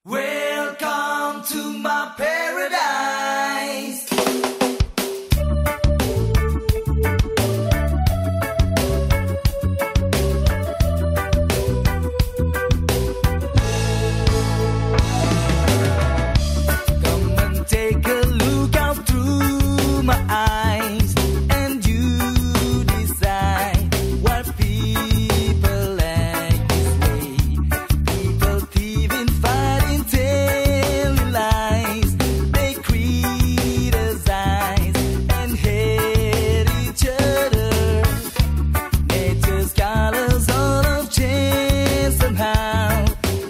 Welcome to my paradise. Come and take a look out through my eyes, and you decide what people like this way. People thieving, fighting, telling lies. They criticize and hate each other. Nature's colors all have changed somehow.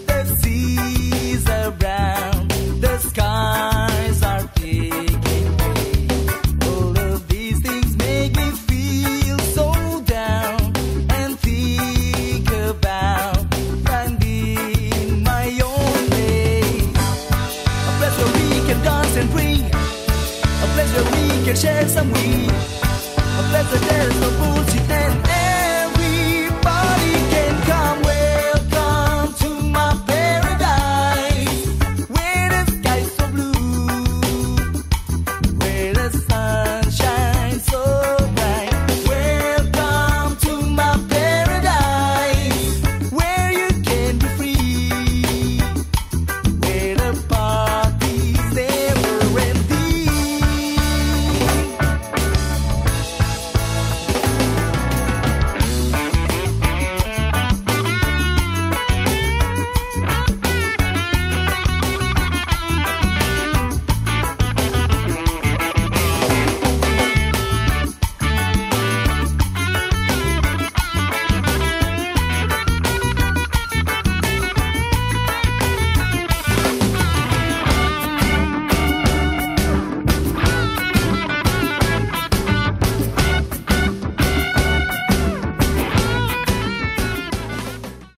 The seas are brown, the skies are taking way. All of these things make me feel so down and think about finding my own place. A place where we can dance and breathe, a place where we can share some weed, a place where there's no rules